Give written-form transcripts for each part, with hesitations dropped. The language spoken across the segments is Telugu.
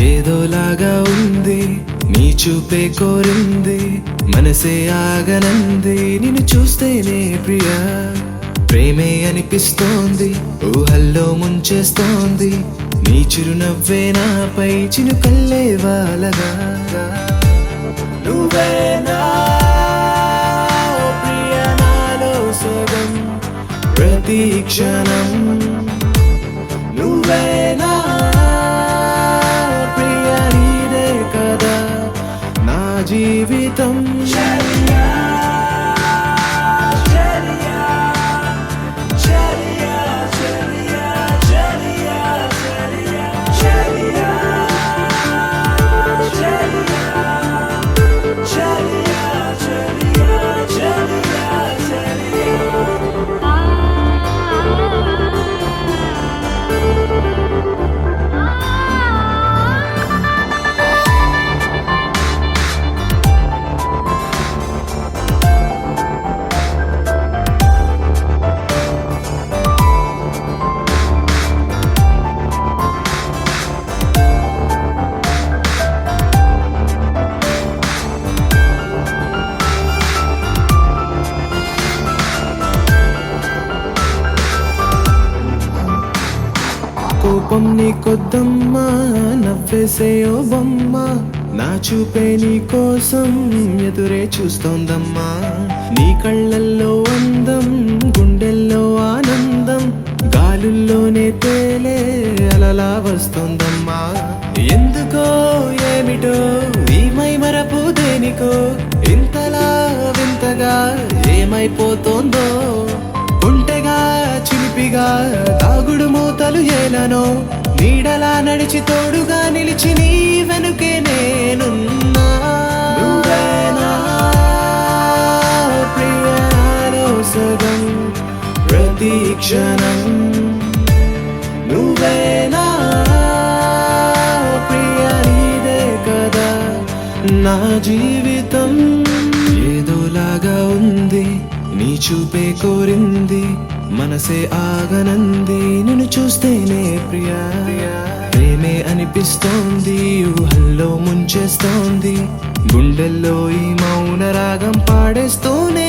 ఏదోలాగా ఉంది నీ చూపే కోరింది మనసే ఆగనంది నిన్ను చూస్తేనే ప్రియా ప్రేమే అనిపిస్తోంది ఊహల్లో ముంచేస్తోంది నీ చిరునవ్వే నాపై చినుకల్లే వాలగా నువ్వేనా ప్రియా నాలో సగం ప్రతి క్షణం నువ్వేనా జీవితం కోపం నీ కొద్దమ్మా నవ్వేసే ఓ బొమ్మ నా చూపే నీ కోసం ఎదురే చూస్తోందమ్మా నీ కళ్ళల్లో అందం గుండెల్లో ఆనందం గాలుల్లోనే తేలే అలలా వస్తోందమ్మా ఎందుకో ఏమిటో ఈ మైమరపు దేనికో ఇంతలా వింతగా ఏమైపోతోందో ఒంటెగా చిలిపిగా దాగుడు మూతలు ఏలనో నీడలా నడిచి తోడుగా నిలిచి నీ వెనుకే నేనున్నా ప్రియాలో సగం ప్రతి క్షణం నువ్వేనా ప్రియా నీదే కదా నా జీవితం ఏదోలాగా ఉంది నీ చూపే కోరింది మనసే ఆగనంది నిన్ను చూస్తేనే ప్రియా ప్రేమే అనిపిస్తోంది ఊహల్లో ముంచేస్తోంది గుండెల్లో ఈ మౌన రాగం పాడేస్తూనే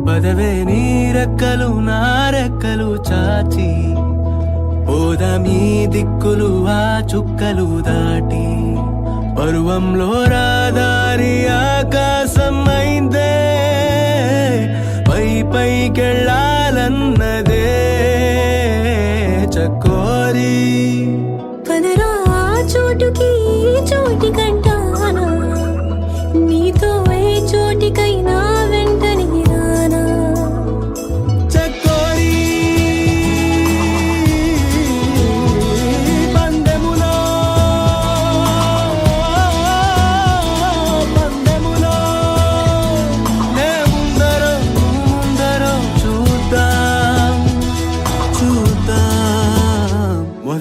పదవే నీ రెక్కలు నా రెక్కలు చాచి పోదమీ దిక్కులు ఆ చుక్కలు దాటి పరువంలో రాదారి ఆకాశం అయిందే పై పైకెళ్ళాలన్నదే చకోరి పదరా చోటుకి చోటి కంటానా నీతో ఏ చోటికైనా వెంటనే రానా చకోరి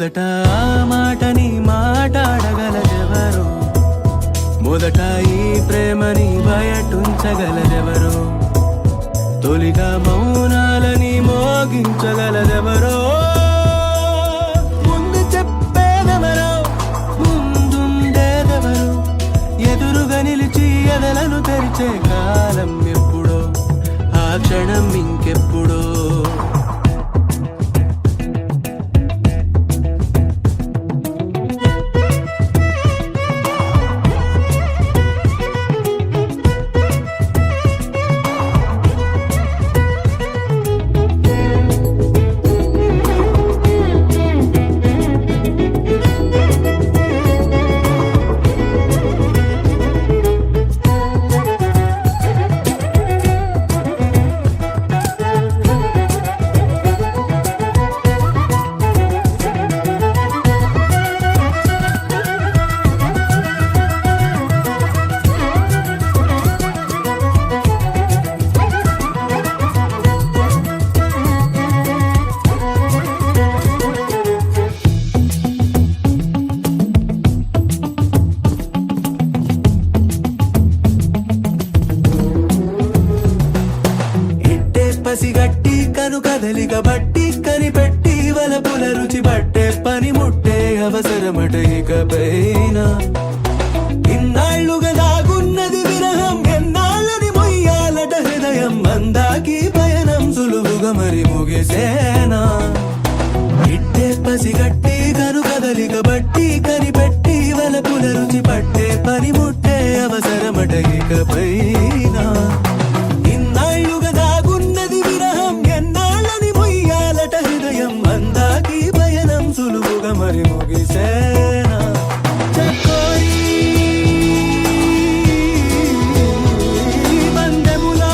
మొదట ఆ మాటని మాట్లాడగలదెవరు మొదట ఈ ప్రేమని బయటుంచగలదెవరు తొలిగా మౌనాలని మోగించగలదెవరో ముందు చెప్పేదెవరో ముందుండేదెవరు ఎదురుగా నిలిచి ఎదలను తెరిచే కాలం ఎప్పుడో ఆ క్షణం ఇంకెప్పుడో పసిగట్టి కను కదలిక బట్టి కనిపెట్టి వలపుల రుచి పట్టే పని ముట్టే అవసరమట ఇకపైన ఇన్నాళ్లుగా దాగున్నది విరహం ఎన్నాళ్ళని మొయ్యాలట హృదయం అందాకి పయనం సులువుగా మరి ముగిసేనా ఇట్టే పసిగట్టి కను కదలిక బట్టి కనిపెట్టి వలపుల రుచి పట్టే పని ముట్టే అవసరమట ఇకపైన ఇన్నాళ్లుగా దాగున్నది విరహం ఎన్నాళ్ళని మొయ్యాలట హృదయం అందాకి పయనం సులువుగా మరి ముగిసేనా చకోరి బందెములా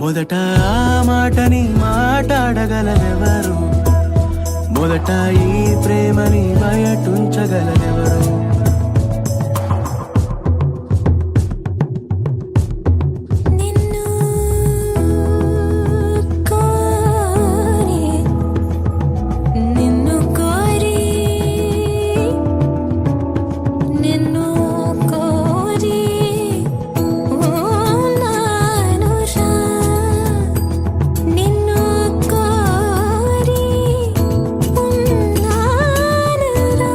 మొదట ఆ మాటని మాట్లాడగలదెవరు మొదట ఈ ప్రేమని బయటుంచగలదెవరు నిన్ను కోరి నిన్ను కోరి నిన్ను కోరి నానుషా నిన్ను కోరి ఉన్నానురా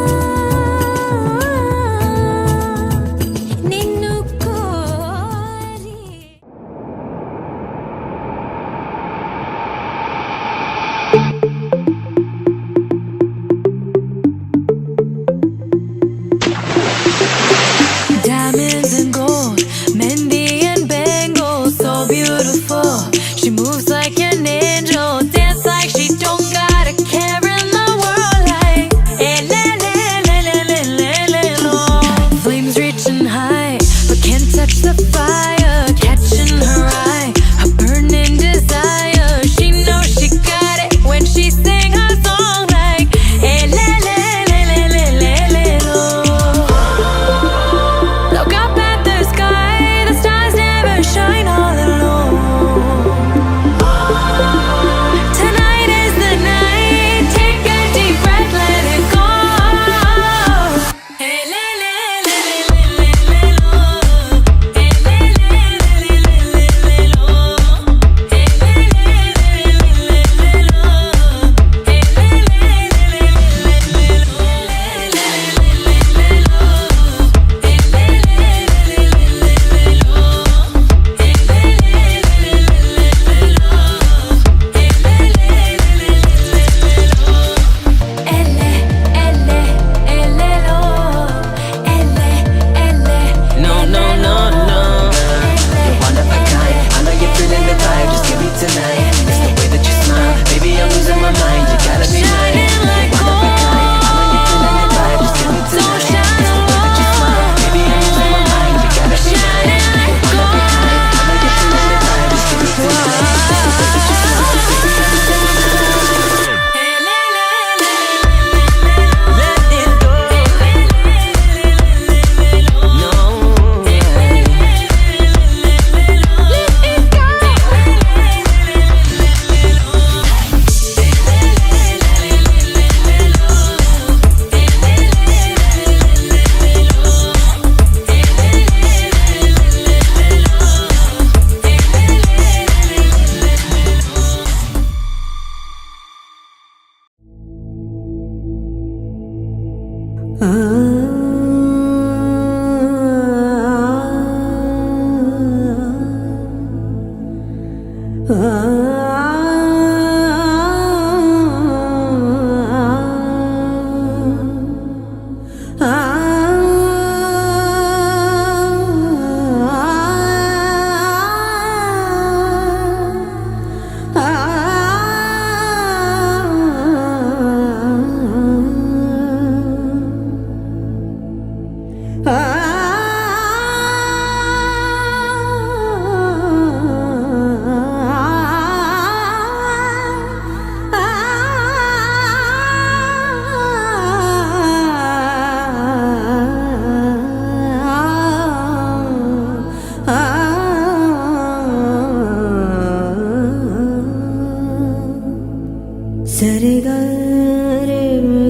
సరి గరే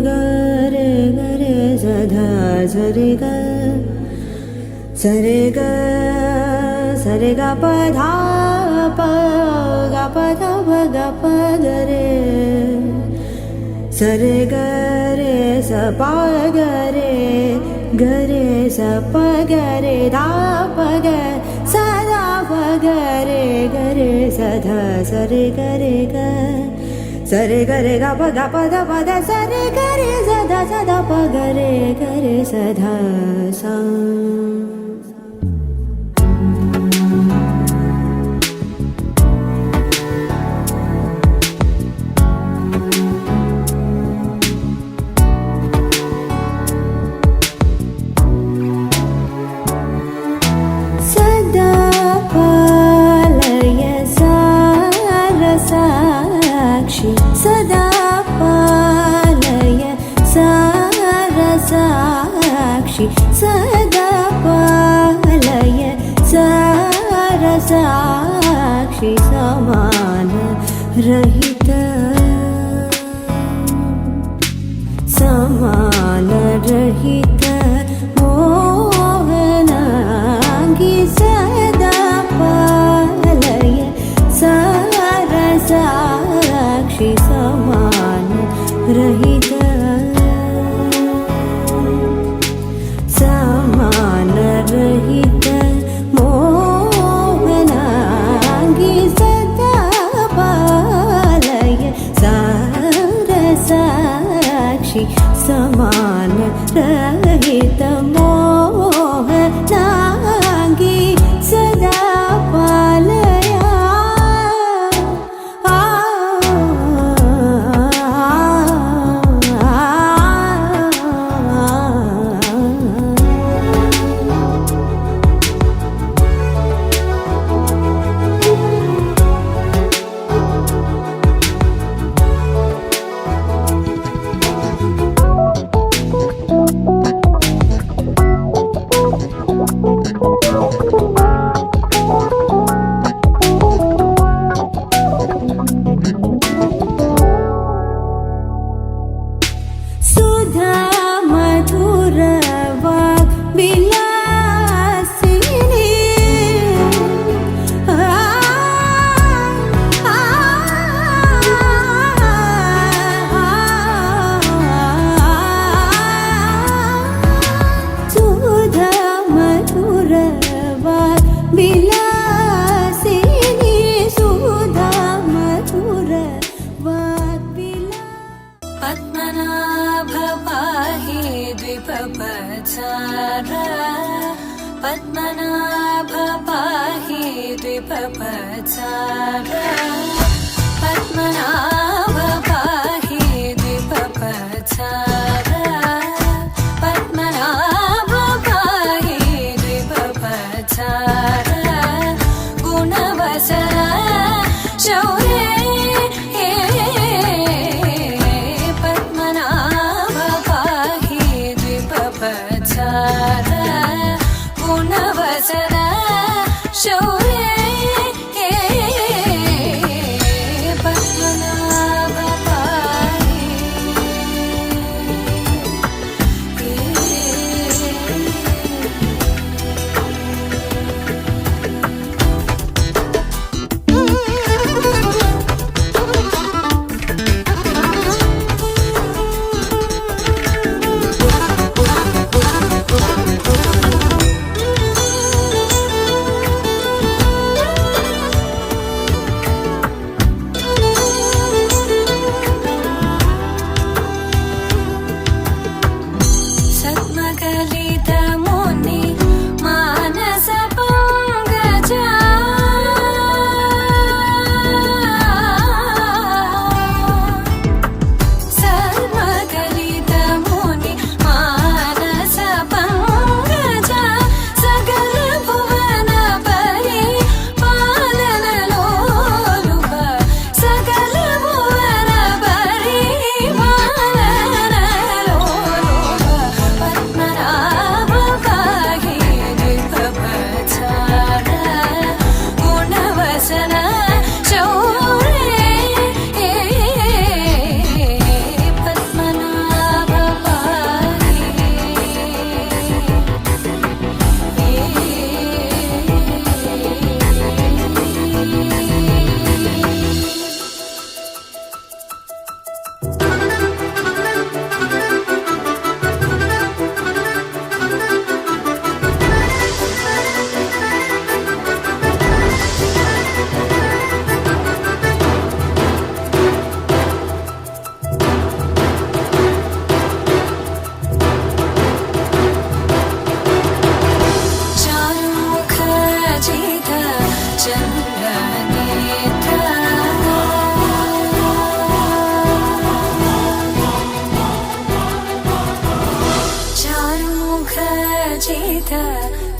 గరే గరే సధా సరి గ సరి గ సరి గ పధా ప గ పధ ప గ ప గరే సరి గరే స ప గరే గరే స ప గరే ధా ప గ సదా ప గరే గరే సధా సరి గరే గ సరే గరే గ ప గ ప ద ప ద సరే గరే సదా సదా ప గరే గరే సదా సా సదా పాలయ సారసాక్షి సదా పాలయ సారసాక్షి సదా పాలయ సారసాక్షి సమాన రహిత సమాన రహిత మోహనాంగి సదా పాలయ సారసాక్షి సమాన రహిత సమాన రహిత మోహనాంగి సదా పాలయ సారసాక్షి సమాన రహిత మోహనాంగి సదా పాలయ సుధా మధుర వాగ్ విలాసిని సుధా మధుర వాగ్ విలాసిని సుధా మధుర వాగ్ విలాసిని పద్మనాభ పాహి ద్విపపచార పద్మనాభ పాహి ద్విపపచార పద్మనాభ పాహి ద్విపపచార పద్మనాభ పాహి ద్విపపచార గుణవసర శౌర్య గుణవసర శౌర్య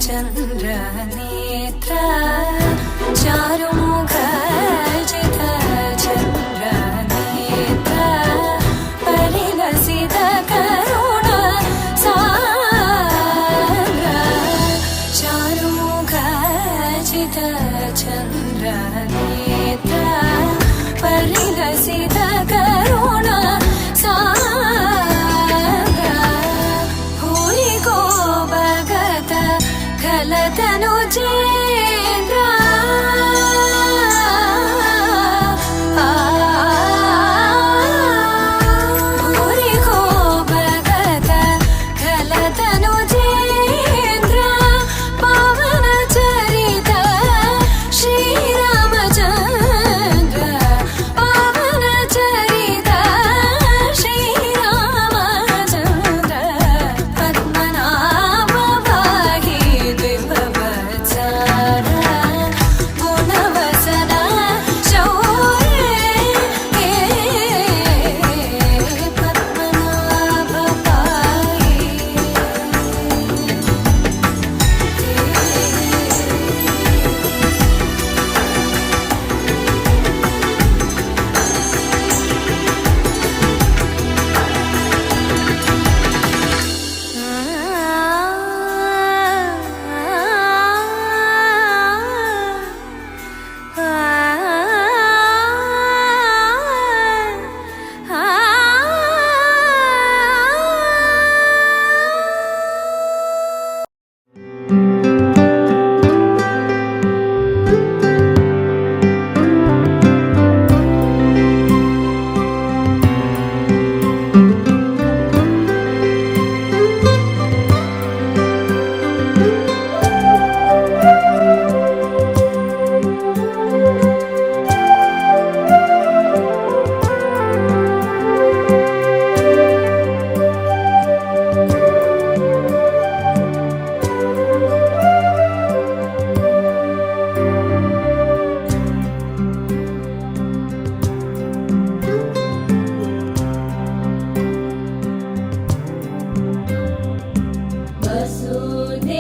चन्द्रनेत्र चारुमुखजित चन्द्रनेत्र परिलसित करुण सान्द्र चारुमुखजित चन्द्रनेत्र परिलसित करुण सान्द्र भूरि को भगत खलतनु चेन्द्र भूरि को भगत खलतनु चेन्द्र पावन चरित श्रीरामचन्द्र पावन चरित श्रीरामचन्द्र पद्मनाभ पाहि द्विभवत्सर गुणवसन शौर्ये पद्मनाभ पाहि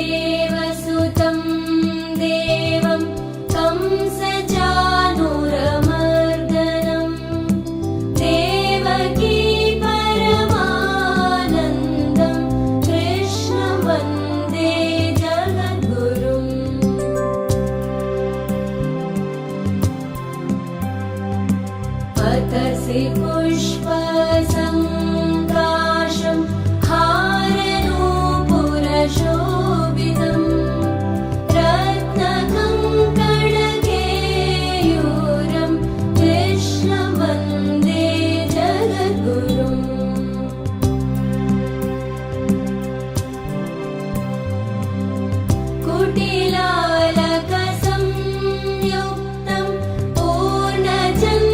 वसुदेवसुतं देवं कंसचाणूरमर्दनं देवकी परमानन्दं कृष्णं वन्दे जगद्गुरुम् पतसि पुष्पसङ्काशं हारनूपुरशोभितं रत्नकङ्कणकेयूरं कृष्णं वन्दे जगद्गुरुम् कुटिलालकसंयुक्तं पूर्णचन्द्रनिवालनं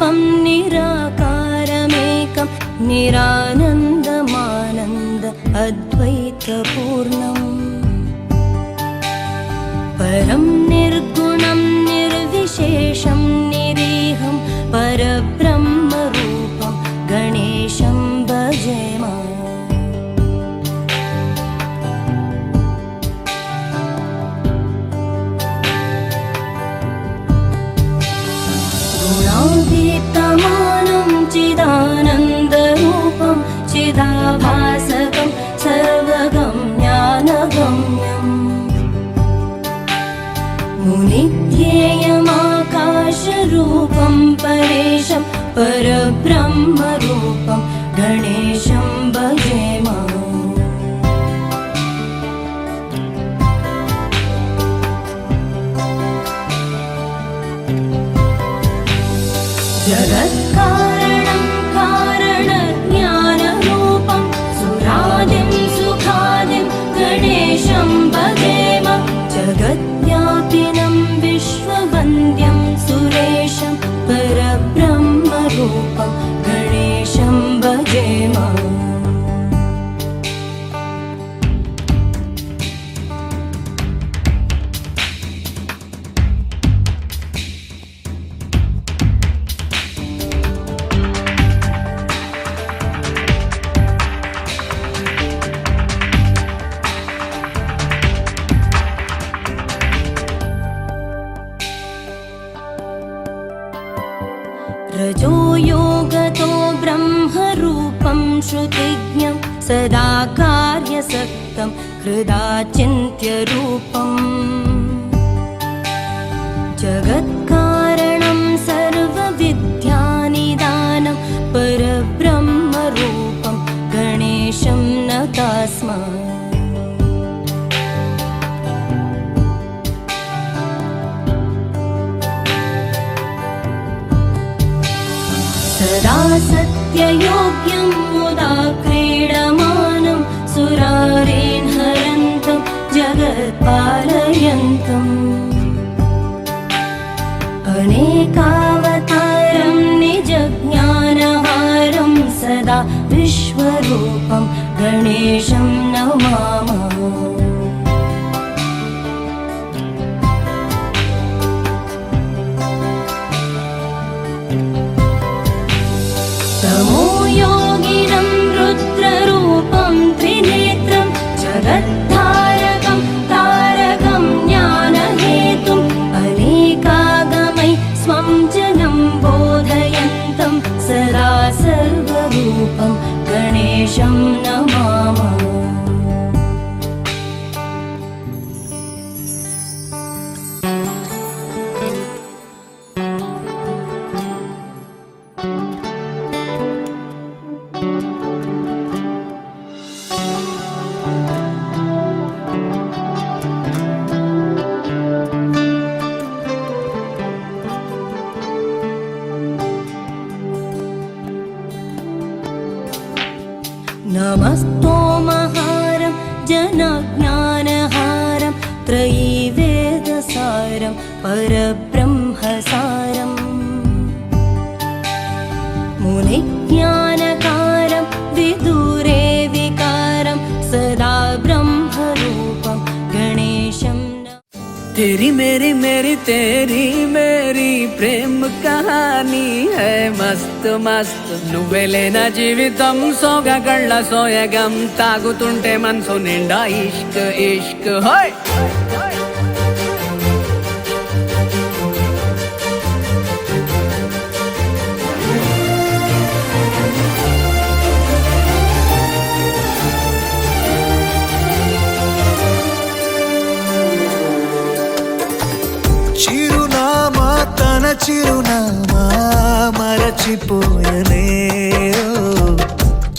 निरवच्छेद्यरूपं निराकारमेकं निरानन्दमानन्द अद्वैतपूर्णम् परं निर्गुणं निर्विशेषं निरीहं परब्रह्मरूपं गणेशं भजेम गुणातीतमानं चिदानन्दरूपं चिदाभासकं सर्वगम्यानगम्यम् मुनिध्येयमाकाशरूपं परेशं परब्रह्मरूपं गणेशं भजेम जगत्कारणं कारणज्ञानरूपं सुरादिं सुखादिं गणेशं भजेम जगद्व्यापिनं विश्ववन्द्यं सुरेशं परब्रह्मरूपं गणेशं भजेम रजोयोगतो ब्रह्मरूपं श्रुतिज्ञं सदा कार्यसक्तं हृदाचिन्त्यरूपम् जगत्कारणं सर्वविद्यानिदानं परब्रह्मरूपं गणेशं नतास्म सदा सत्ययोग्यं मुदा क्रीडमानं सुरारेन् हरन्तं जगत्पालयन्तम् अनेकावतारं निजज्ञानहारं सदा विश्वरूपं गणेशं नमामः योगिनं रुद्ररूपं त्रिनेत्रं जगद्धारकं तारकं ज्ञानहेतुम् अनेकागमै स्वं जनं बोधयन्तं सदा सर्वरूपं गणेशं नमामः नमस्तोमहारं जनज्ञानहारं त्रयीवेदसारं परब्रह्मसारम् मुनिज्ञानकारं विदुरे विकारं सदा ब्रह्मरूपं गणेशं तेरी मेरी मेरी तेरी मेरी प्रेम कहानी है मस्त मस्त నువ్వేలేన జీవితం సోగగళ్ళ సోయగం తాగుతుంటే మనసు నిండా ఇష్క్ ఇష్క్ హోయ్ చిరునామా తన చిరునామా మరచిపోయనే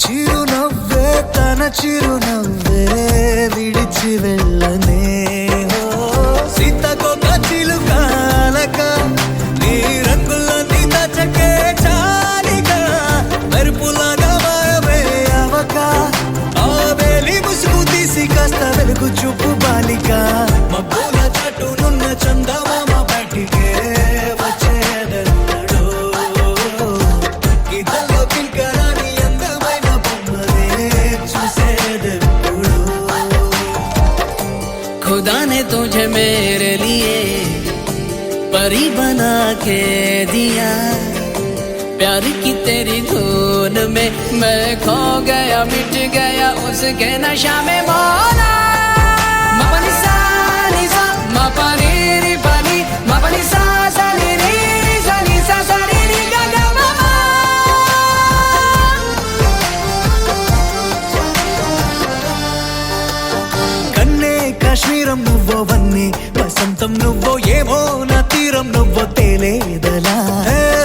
చిరునవ్వే తన చిరునవ్వే విడిచి వెళ్ళనే సీతకొక చిలుకాలక నీ రంగులన్నీ దచకే చాలిక మెరుపులాగా మాయమే అవక ఆ వేలి ముసుగు తీసి కాస్త వెలుగు చూపు బాలిక మబ్బుల చాటునున్న చందమామ బయటికే వచ్చేదెన్నడో खुदा ने तुझे मेरे लिए परी बना के दिया, प्यार की तेरी धुन में मैं खो गया, मिट गया उसके नशा में मौला। मपनी सा नी सा मपनी री पनी मपनी सा सा नी री री सा नी सा सा री री गा गा मा मा। కన్నే కాశ్మీరం నువ్వో వన్నే వసంతం నువ్వో ఏమో నా తీరం నువ్వో తేలేదలా,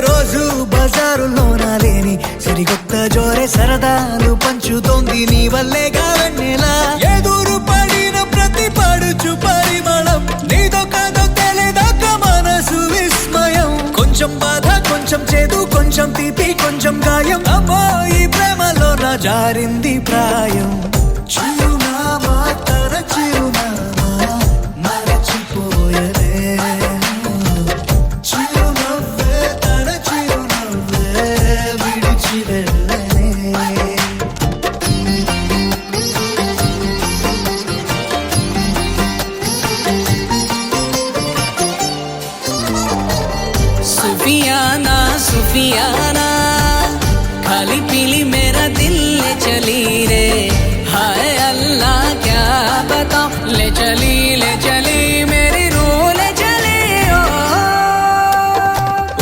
రోజు బజారులోన లేని సరికొత్త జోరే సరదాలు పంచుతోంది నీ వల్లేగా వెన్నెలా, ఎదురు పడిన ప్రతి పడుచు పరిమళం నీదో కాదో తెలిదాక మనసు విస్మయం, కొంచెం బాధ కొంచెం చేదు కొంచెం తీపి కొంచెం గాయం, అమ్మో ఈ ప్రేమలో నా జారింది ప్రాయం, చిరునామా తన చిరునామా మరచిపోయనే, చిరునవ్వే తన చిరునవ్వే విడిచి వెళ్ళనే. सुफियाना सुफियाना खाली पीली मेरा दिल ले चली रे, हाय अल्लाह क्या बताऊं, ले चली मेरी रूह ले चली ओ।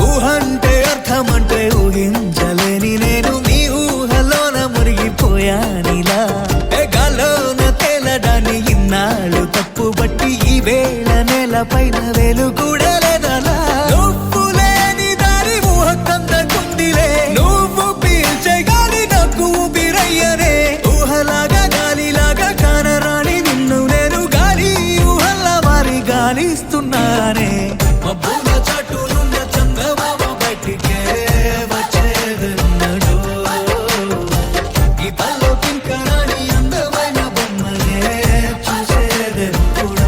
ఊహంటే అర్థమంటే ఊహించలేని నేను నీ ఊహలోన మురిగిపోయానిలా, గాల్లోన తేలడాన్ని ఇన్నాళ్ళు తప్పుబట్టి ఈ వేళ నేల పైన వేలు కూడా లేదలా, నువ్వు లేని దారి ఊహ కందకుందిలే, నువ్వు పీల్చే గాలి నాకు ఊపిరయ్యనే, ఊహలాగా గాలిలాగా కానరాని నిన్ను నేను గాలి ఊహల్లా మారి గాలిస్తున్నానే, మబ్బుల చాటునున్న చందమామ బయటికే వచ్చేదన్నడు, ఈ పల్లోకింక రాని అందమైన బొమ్మనే చూసేదెప్పుడు.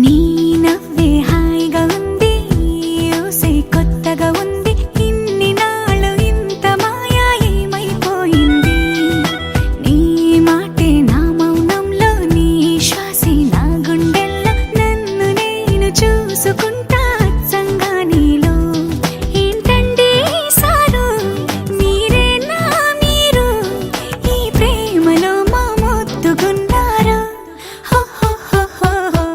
నీ నవ్వే హాయిగా ఉంది, ఊసే కొత్తగా ఉంది, ఇన్ని నాళ్ళు ఇంత మాయా ఏమైపోయింది, నీ మాటే నా మౌనంలో, నీ శ్వాసే నా గుండెల్లో, నన్ను నేను చూసుకుంటా అచ్చంగా నీలో, ఏంటండి సారు మీరే నా మీరు, ఈ ప్రేమలో మా మొత్తుకున్నారు, హో హో హో హో హో.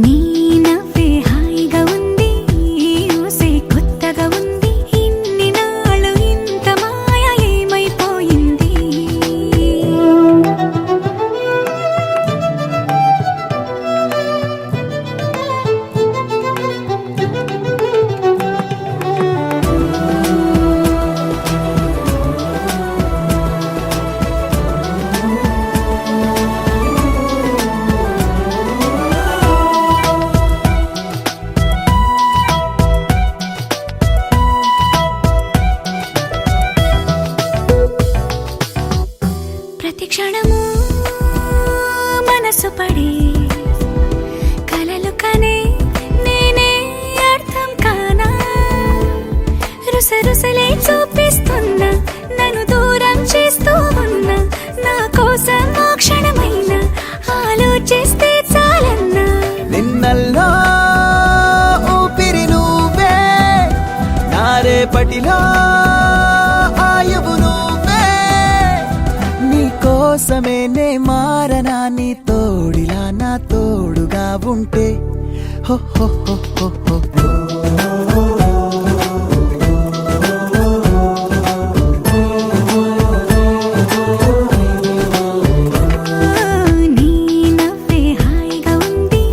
నీ నవ్వే హాయిగా ఉంది, ఊసే కొత్తగా ఉంది, ఇన్ని నాళ్ళు ఇంత మాయ ఏమైపోయింది. ప్రతి క్షణము మనసు పడి కలలు కనే నేనే అర్థం కానా, రుసరుసలే చూపిస్తున్నా, నన్ను దూరం చేస్తూ ఉన్నా, నా కోసం ఆ క్షణమైన ఆలోచిస్తే చాలన్నా, నిన్నల్లో ఊపిరి నువ్వే, నా రేపటిలో ఆయువు నువ్వే, నీ కోసమే నే మారనా, నీ తోడిలా నా తోడుగా ఉంటే, హో హో హో హో హో హో. నీ నవ్వే హాయిగా ఉంది,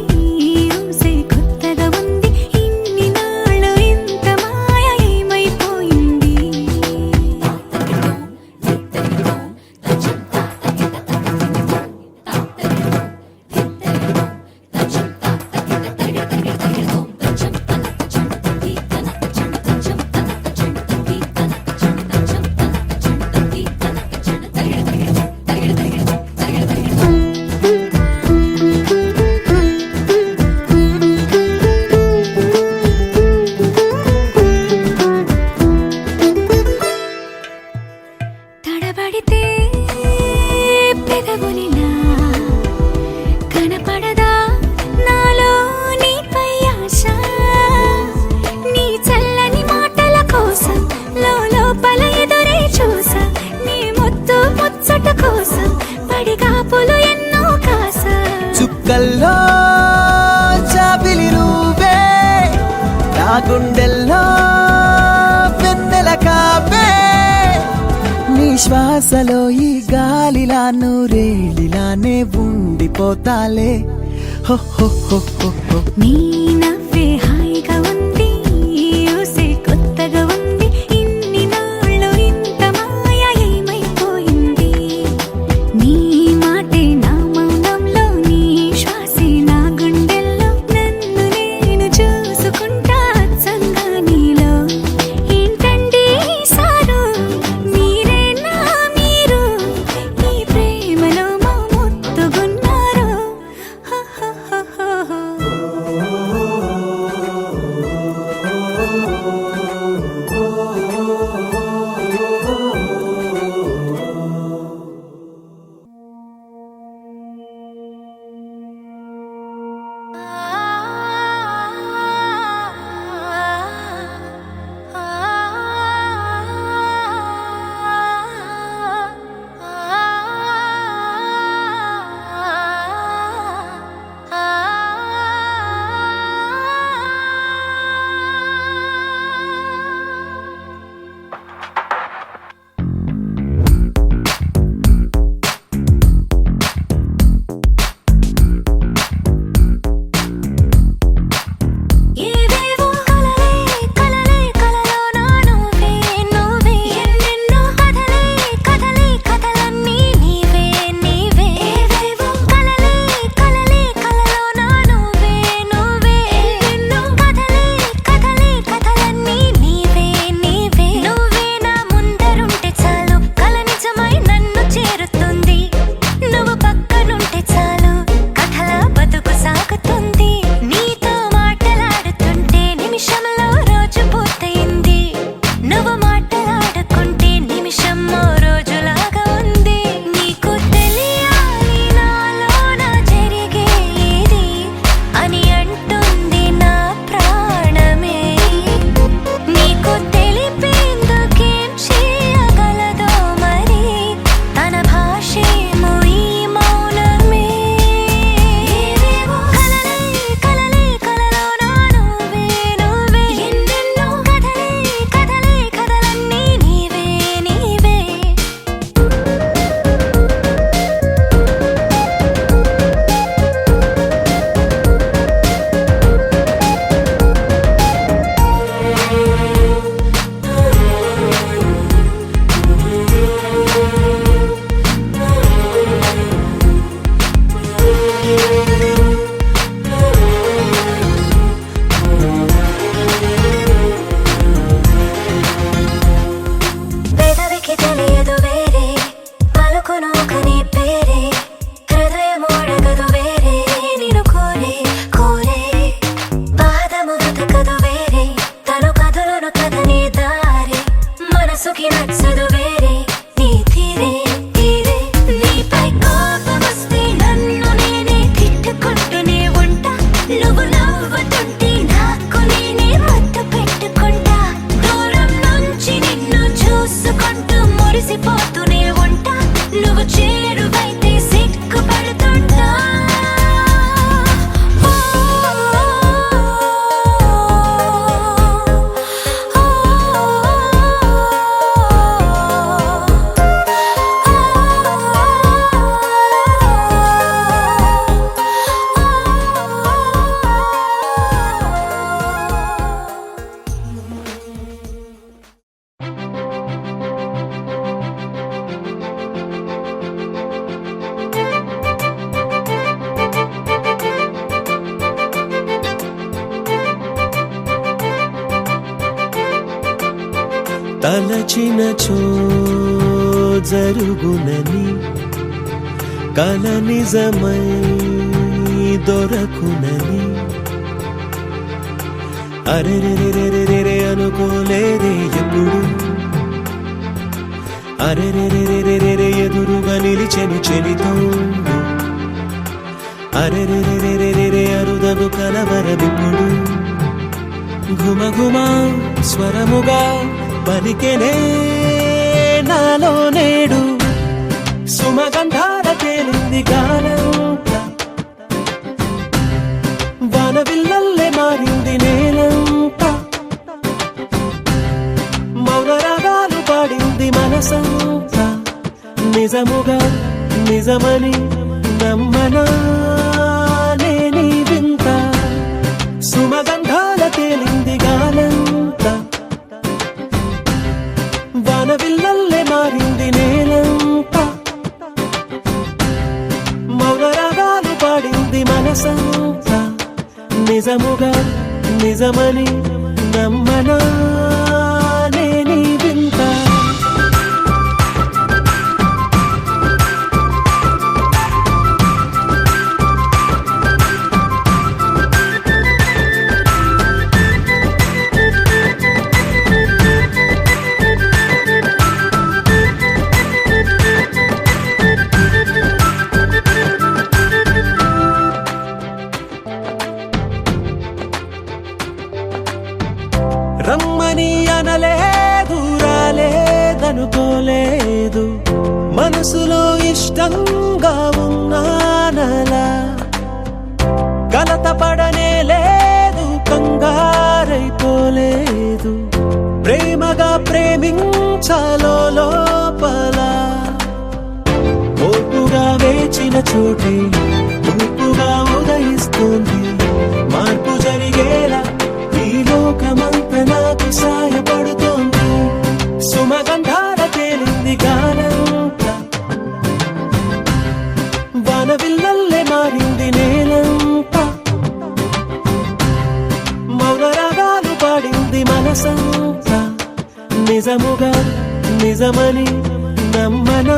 గుండెల్లో వెన్నెల కావే నీ శ్వాసలో ఈ గాలిలా నూరేలిలానే ఉండిపోతాలే హో హో హో హో హో నీ నవ్వే హాయిగా ఉంది ఊసే కొత్తగా ఉంది ఇన్ని నాళ్ళు ఇంత మాయ ఏమైపోయింది నీ మాటే నా మౌనంలో నీ శ్వాసే నా గుండెల్లో నన్ను నేను చూసుకుంటా అచ్చంగా నీలో ఏంటండి సారు మీరేనా మీరు ఈ ప్రేమలో మా ముత్తుగున్నారు హ హ హ హ హ. ఏవేవో కలలే కలలే కలలోన నువ్వే నువ్వే ఎన్నెన్నో కథలే కథలే కథలన్నీ నీవే నీవే ఏవేవో కలలే కలలే కలలోన నువ్వే నువ్వే ఎన్నెన్నో కథలే కథలే కథలన్నీ నీవే నీవే నువ్వే నా ముందరుంటే చాలు కల నిజమై నన్ను చేరుతుంది నువ్వు పక్కనుంటే చాలు కథల బతుకు సాగుతుంది నీతో మాటలాడుతుంటే నిమిషంలో రోజు పూర్తయింది నువ్వు మాటలాడుకుంటే నిమిషం రోజులాగా ఉంది నీకు తెలియాలి నాలోన జరిగేది అని అంటుంది నా ప్రాణమే నీకు తెలిపేందుకేం చేయగలదో మరి తన భాషేమో ఈ మౌనమే ఏవేవో కలలే కలలే కలలోన నువ్వే నువ్వే ఎన్నెన్నో కథలే కథలే కథలన్నీ నీవే నీవే పెదవికి తెలియదు వేరే పలుకును కని పేరే హృదయం అడగదు వేరే నిన్ను కోరే కోరే పాదము వెతకదు వేరే తను కదులును కదని దారి మనసుకి నచ్చదు వేరే నీ తీరే తీరే నీపై కోపమొస్తే నన్ను నేనే తిట్టుకుంటూనే ఉంటా నువ్వు నవ్వుతుంటే నాకు నేనే మత్తు పెట్టుకుంటా దూరం నుంచి నిన్ను చూసుకుంటూ మురిసిపోతూనే ఉంటా నువ్వు చేరువైతే సిగ్గుపడుతుంటా తలచినచో జరుగునని కల నిజమై దొరకునని అరెరెరెరెరెరె అనుకోలేదే ఎప్పుడు అరెరెరెరెరెరె ఎదురుగా నిలిచెను చెలితోడు అరెరెరెరెరెరె అరుదను కలవరమిప్పుడు ఘుమఘుమ స్వరముగా పలికెనే నాలో నేడు సుమగంధాల తేలింది గానంతా వానవిల్లల్లే మారింది నేలంతా మనసంతా నిజముగా నిజమని నమ్మనా నీ వింత సుమగంధాల తేలింది గాలంతా వానవిల్లల్లే మారింది నేలంతా మౌనరాగాలు పాడింది మనసంతా నిజముగా నిజమని నమ్మనా నీ వింత రమ్మని అనలేదు రాలేదనుకోలేదు మనసులో ఇష్టంగా ఉన్నానలా కలత పడనే లేదు కంగారైపోలేదు ప్రేమగా ప్రేమించాలో లోపల ఓపుగా వేచిన చోటే ఊపుగా ఉదయిస్తుంది మార్పు జరిగేలా ఈ లోకమంత నాకు సాయపడుతోంది సుమగంధాల తేలింది గాలంతా వానవిల్లల్లే మారింది నేలంతా మౌనరాగాలు పాడింది మనసంతా నిజముగా నిజమని నమ్మనా